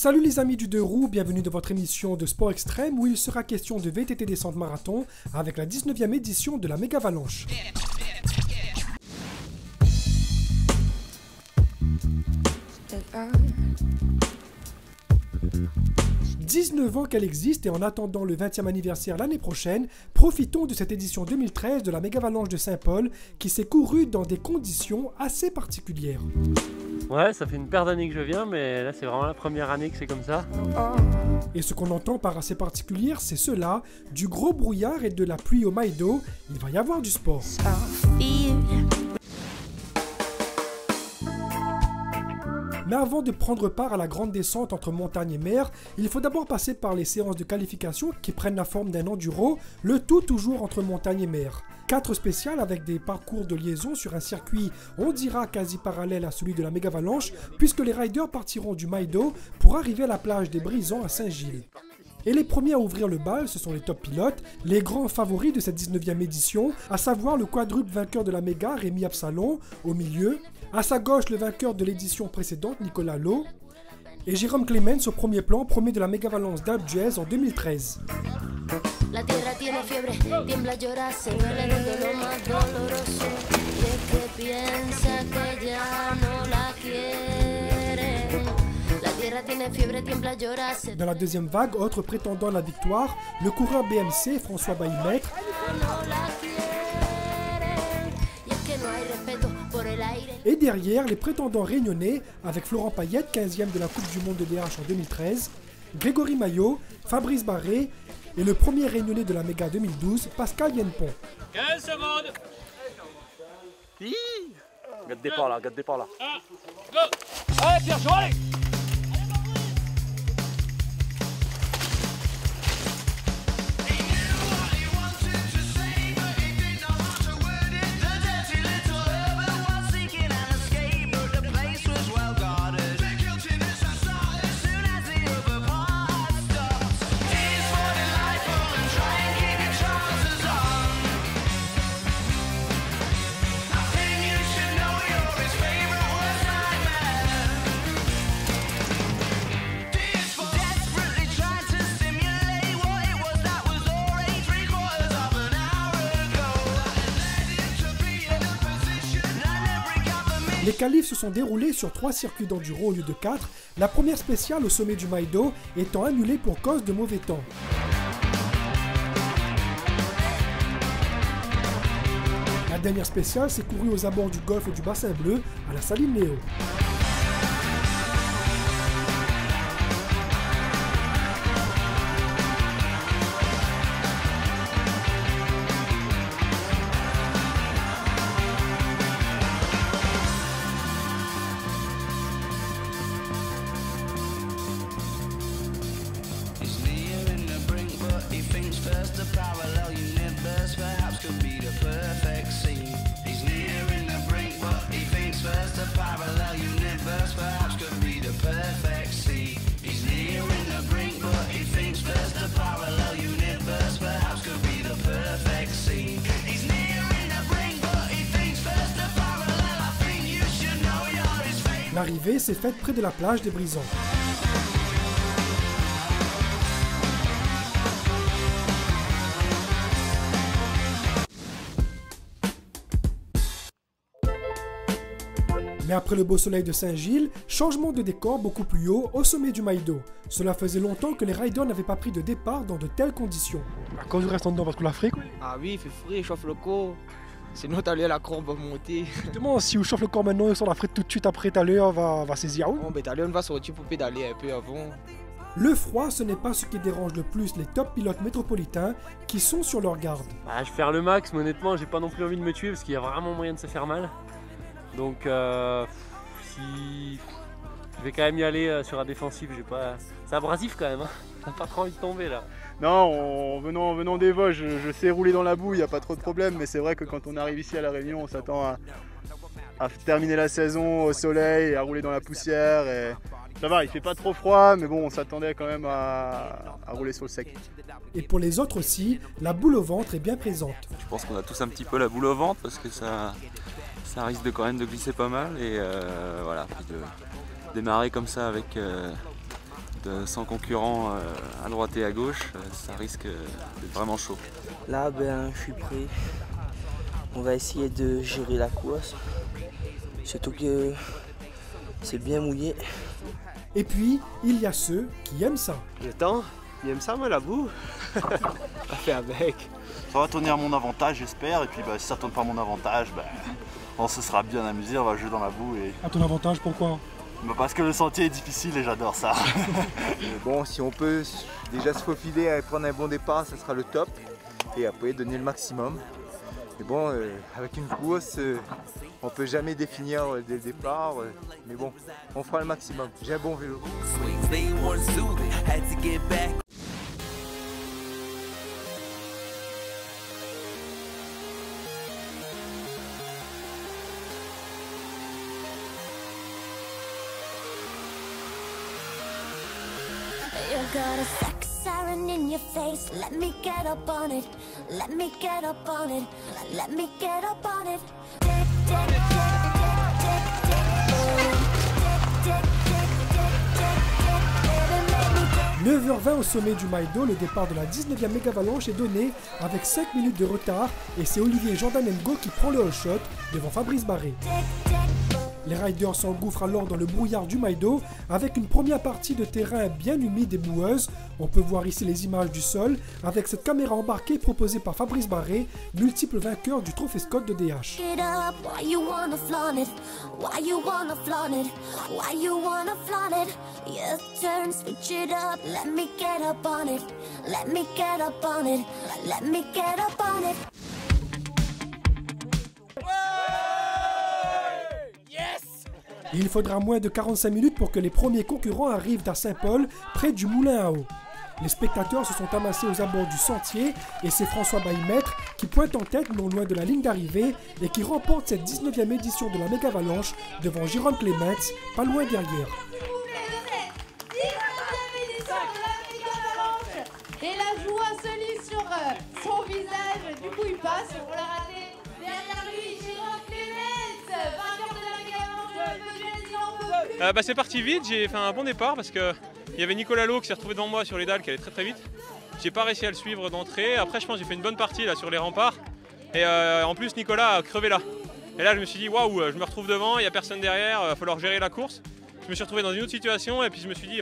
Salut les amis du 2 roues, bienvenue dans votre émission de sport extrême où il sera question de VTT descente marathon avec la 19e édition de la Méga-Avalanche. « 19 ans qu'elle existe et en attendant le 20e anniversaire l'année prochaine, profitons de cette édition 2013 de la Méga-Avalanche de Saint-Paul qui s'est courue dans des conditions assez particulières. » Ouais, ça fait une paire d'années que je viens, mais là c'est vraiment la première année que c'est comme ça. Et ce qu'on entend par assez particulière, c'est cela, du gros brouillard et de la pluie au mailles d'eau, il va y avoir du sport. Mais avant de prendre part à la grande descente entre montagne et mer, il faut d'abord passer par les séances de qualification qui prennent la forme d'un enduro, le tout toujours entre montagne et mer. 4 spéciales avec des parcours de liaison sur un circuit, on dira quasi parallèle à celui de la Méga-Avalanche, puisque les riders partiront du mailles d'eau pour arriver à la plage des Brisants à Saint-Gilles. Et les premiers à ouvrir le bal, ce sont les top pilotes, les grands favoris de cette 19e édition, à savoir le quadruple vainqueur de la Méga, Rémi Absalon, au milieu, à sa gauche le vainqueur de l'édition précédente, Nicolas Lowe, et Jérôme Clemens au premier plan, premier de la Méga-Valence d'Alpe d'Huez en 2013. La tierra tiene fiebre, tiembla, llora, se duele el dolor más doloroso, y es que piensa que ya no la quieren. La tierra tiene fiebre, tiembla, llora. Dans la deuxième vague, autre prétendant à la victoire, le coureur BMC, François Baillimètre. Et derrière, les prétendants réunionnais, avec Florent Payette, 15e de la Coupe du Monde de DH en 2013, Grégory Maillot, Fabrice Barré, et le premier réunionnais de la Méga 2012, Pascal Yenpon. 15 secondes. Garde départ là, garde départ là. Go. Allez Pierre, allez. Les qualifs se sont déroulés sur 3 circuits d'enduro au lieu de 4, la première spéciale au sommet du mailles d'eau étant annulée pour cause de mauvais temps. La dernière spéciale s'est courue aux abords du golfe du Bassin Bleu, à la Saline Léo. L'arrivée s'est faite près de la plage des Brisants. Mais après le beau soleil de Saint-Gilles, changement de décor beaucoup plus haut, au sommet du mailles d'eau. Cela faisait longtemps que les riders n'avaient pas pris de départ dans de telles conditions. Quand je reste en dedans parce qu'on l'a frais quoi. Ah oui, il fait frais, chauffe le corps. Sinon t'as l'air la courbe va monter. Justement, si on chauffe le corps maintenant, on la frette tout de suite après, tout à l'heure, va saisir. Bon, ben on va sortir pour pédaler un peu avant. Le froid, ce n'est pas ce qui dérange le plus les top pilotes métropolitains qui sont sur leur garde. Bah, je vais faire le max, mais honnêtement, j'ai pas non plus envie de me tuer parce qu'il y a vraiment moyen de se faire mal. Donc, si je vais quand même y aller sur la défensive, j'ai pas. C'est abrasif quand même, hein. T'as pas trop envie de tomber là. Non, en venant des Vosges, je sais rouler dans la boue, il n'y a pas trop de problème, mais c'est vrai que quand on arrive ici à La Réunion, on s'attend à terminer la saison au soleil et à rouler dans la poussière. Et ça va, il fait pas trop froid, mais bon, on s'attendait quand même à rouler sur le sec. Et pour les autres aussi, la boule au ventre est bien présente. Je pense qu'on a tous un petit peu la boule au ventre parce que ça risque de quand même de glisser pas mal et voilà, puis de démarrer comme ça avec sans concurrent à droite et à gauche, ça risque d'être vraiment chaud. Là, ben, je suis prêt. On va essayer de gérer la course. Surtout que c'est bien mouillé. Et puis, il y a ceux qui aiment ça. Le temps, il aime ça, moi, la boue. On fait avec. Ça va tourner à mon avantage, j'espère. Et puis, si ça tourne pas à mon avantage, on se sera bien amusé. On va jouer dans la boue. Et... À ton avantage, pourquoi? Parce que le sentier est difficile et j'adore ça. Bon, si on peut déjà se faufiler et prendre un bon départ, ça sera le top. Et après, donner le maximum. Mais bon, avec une course, on peut jamais définir dès le départ. Mais bon, on fera le maximum. J'ai un bon vélo. You got a sex siren in your face. Let me get up on it. Let me get up on it. Let me get up on it. 9h20 au sommet du Maïdo, le départ de la 19e méga-avalanche est donné avec 5 minutes de retard et c'est Olivier Jordanengo qui prend le all shot devant Fabrice Barré. Les riders s'engouffrent alors dans le brouillard du Maïdo avec une première partie de terrain bien humide et boueuse. On peut voir ici les images du sol avec cette caméra embarquée proposée par Fabrice Barré, multiple vainqueur du Trophée Scott de DH. Il faudra moins de 45 minutes pour que les premiers concurrents arrivent à Saint-Paul, près du moulin à eau. Les spectateurs se sont amassés aux abords du sentier et c'est François Baillemaitre qui pointe en tête non loin de la ligne d'arrivée et qui remporte cette 19e édition de la méga-avalanche devant Jérôme Clements, pas loin derrière. Et la joie se lit sur son visage, du coup il passe, on l'a raté. Derrière lui, Jérôme Clements, vainqueur de la méga-avalanche. C'est parti vite, j'ai fait un bon départ parce qu'il y avait Nicolas Lowe qui s'est retrouvé devant moi sur les dalles qui allait très très vite. J'ai pas réussi à le suivre d'entrée. Après je pense que j'ai fait une bonne partie là sur les remparts. Et en plus Nicolas a crevé là. Et là je me suis dit waouh, je me retrouve devant, il n'y a personne derrière, il va falloir gérer la course. Je me suis retrouvé dans une autre situation et puis je me suis dit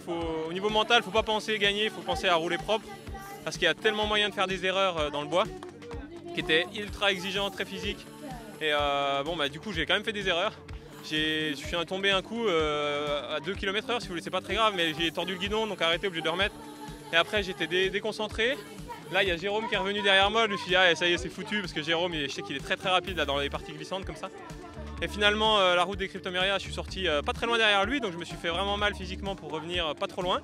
au niveau mental, il ne faut pas penser gagner, il faut penser à rouler propre. Parce qu'il y a tellement moyen de faire des erreurs dans le bois qui était ultra exigeant, très physique. Et du coup j'ai quand même fait des erreurs. Je suis tombé un coup à 2 km/h, si vous voulez, c'est pas très grave, mais j'ai tordu le guidon, donc arrêté, obligé de remettre. Et après j'étais déconcentré. Là il y a Jérôme qui est revenu derrière moi, je me suis dit ah ça y est c'est foutu parce que Jérôme je sais qu'il est très très rapide là dans les parties glissantes comme ça. Et finalement la route des Cryptomeria, je suis sorti pas très loin derrière lui, donc je me suis fait vraiment mal physiquement pour revenir pas trop loin.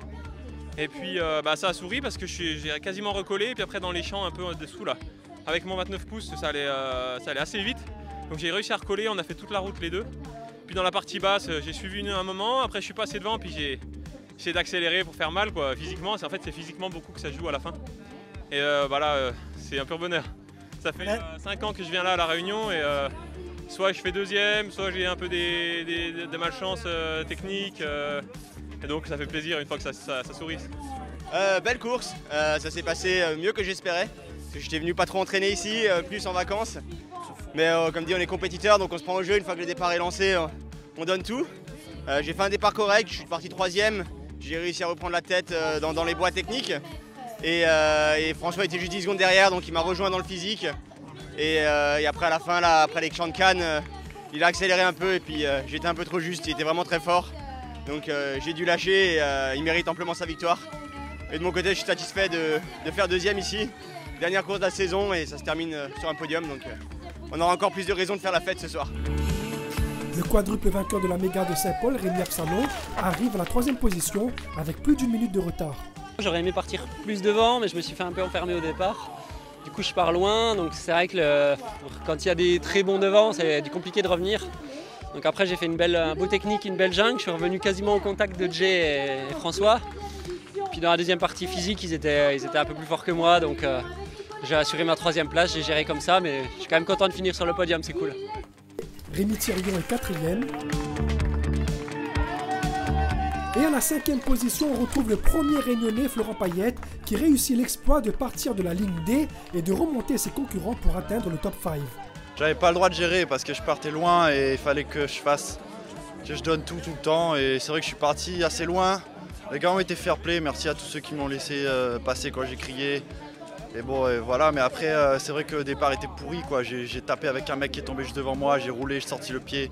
Et puis ça a souri parce que j'ai quasiment recollé, et puis après dans les champs un peu en dessous là, avec mon 29 pouces ça allait assez vite. Donc j'ai réussi à recoller, on a fait toute la route les deux. Puis dans la partie basse, j'ai suivi un moment, après je suis passé devant, puis j'ai essayé d'accélérer pour faire mal quoi, physiquement. En fait c'est physiquement beaucoup que ça joue à la fin. Et c'est un pur bonheur. Ça fait 5 ans que je viens là à La Réunion et soit je fais deuxième, soit j'ai un peu de malchance technique. Et donc ça fait plaisir une fois que ça sourit. Belle course, ça s'est passé mieux que j'espérais. J'étais venu pas trop entraîner ici, plus en vacances. Mais comme dit, on est compétiteur, donc on se prend au jeu. Une fois que le départ est lancé, on donne tout. J'ai fait un départ correct, je suis parti 3e. J'ai réussi à reprendre la tête dans les bois techniques. Et François était juste 10 secondes derrière, donc il m'a rejoint dans le physique. Et après à la fin, là, après les champs de Cannes, il a accéléré un peu et puis j'étais un peu trop juste, il était vraiment très fort. Donc j'ai dû lâcher et il mérite amplement sa victoire. Et de mon côté, je suis satisfait de faire deuxième ici. Dernière course de la saison et ça se termine sur un podium. Donc on aura encore plus de raisons de faire la fête ce soir. Le quadruple vainqueur de la méga de Saint-Paul, Rémi Absalon, arrive à la 3e position avec plus d'1 minute de retard. J'aurais aimé partir plus devant, mais je me suis fait un peu enfermer au départ. Du coup, je pars loin, donc c'est vrai que quand il y a des très bons devant, c'est compliqué de revenir. Donc après, j'ai fait un beau technique, une belle jungle. Je suis revenu quasiment au contact de Jay et François. Puis dans la deuxième partie physique, ils étaient un peu plus forts que moi, donc j'ai assuré ma 3e place. J'ai géré comme ça, mais je suis quand même content de finir sur le podium, c'est cool. Rémi Thirion est 4e. Et à la 5e position, on retrouve le premier Réunionnais, Florent Payette, qui réussit l'exploit de partir de la ligne D et de remonter ses concurrents pour atteindre le top 5. J'avais pas le droit de gérer parce que je partais loin et il fallait que je donne tout le temps. Et c'est vrai que je suis parti assez loin. Les gars ont été fair play, merci à tous ceux qui m'ont laissé passer quand j'ai crié. Et bon, voilà, mais après, c'est vrai que le départ était pourri, quoi. J'ai tapé avec un mec qui est tombé juste devant moi, j'ai roulé, j'ai sorti le pied.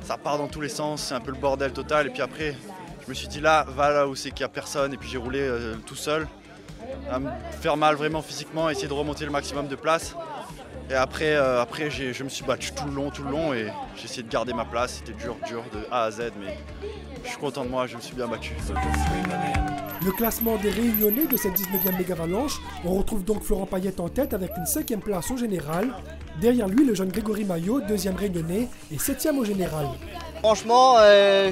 Ça part dans tous les sens, c'est un peu le bordel total. Et puis après, je me suis dit là, va là où c'est qu'il n'y a personne. Et puis j'ai roulé tout seul, à me faire mal vraiment physiquement, essayer de remonter le maximum de place. Et après, je me suis battu tout le long et j'ai essayé de garder ma place. C'était dur de A à Z, mais je suis content de moi, je me suis bien battu. Le classement des Réunionnais de cette 19e Mégavalanche, on retrouve donc Florent Payette en tête avec une 5e place au général. Derrière lui, le jeune Grégory Maillot, 2e Réunionnais et 7e au général. Franchement,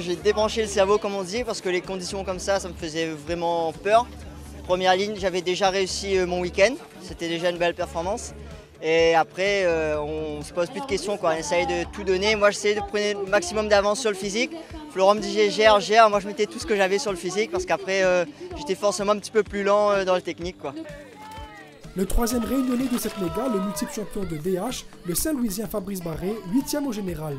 j'ai débranché le cerveau comme on dit parce que les conditions comme ça me faisait vraiment peur. Première ligne, j'avais déjà réussi mon week-end, c'était déjà une belle performance. Et après, on se pose plus de questions, quoi. On essaye de tout donner. Moi, j'essayais de prendre le maximum d'avance sur le physique. Florent me dit gère. Moi, je mettais tout ce que j'avais sur le physique parce qu'après, j'étais forcément un petit peu plus lent dans le technique, quoi. Le 3e Réunionnais de cette méga, le multiple champion de DH, le Saint-Louisien Fabrice Barré, 8e au général.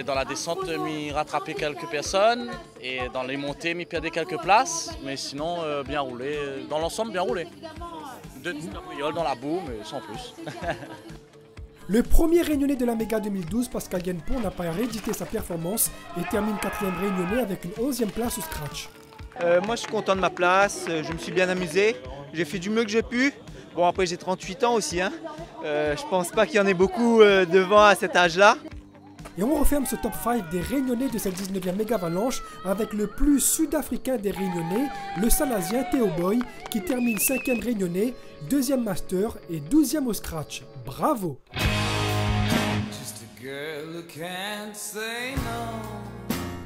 Dans la descente, m'y rattraper quelques personnes et dans les montées, m'y perdre quelques places. Mais sinon, bien roulé. Dans l'ensemble, bien roulé. Deux bouilloles dans la boue, mais sans plus. Le premier Réunionnais de la Méga 2012, Pascal Guenpont, n'a pas réédité sa performance et termine 4e Réunionnais avec une 11e place au scratch. Moi je suis content de ma place, je me suis bien amusé, j'ai fait du mieux que j'ai pu. Bon après j'ai 38 ans aussi, hein. Je pense pas qu'il y en ait beaucoup devant à cet âge-là. Et on referme ce top 5 des Réunionnais de cette 19e Mégavalanche avec le plus sud-africain des Réunionnais, le Salasien Théo Boy, qui termine 5e Réunionnais, 2e Master et 12e au scratch. Bravo!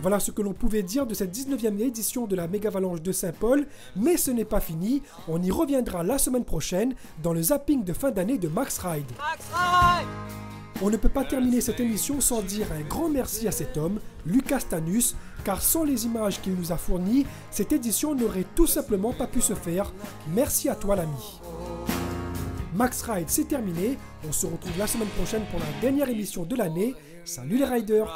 Voilà ce que l'on pouvait dire de cette 19e édition de la Mégavalanche de Saint-Paul, mais ce n'est pas fini, on y reviendra la semaine prochaine dans le zapping de fin d'année de Max Ride. On ne peut pas terminer cette émission sans dire un grand merci à cet homme, Lucas Tanus, car sans les images qu'il nous a fournies, cette édition n'aurait tout simplement pas pu se faire. Merci à toi l'ami. Max Ride c'est terminé, on se retrouve la semaine prochaine pour la dernière émission de l'année. Salut les riders!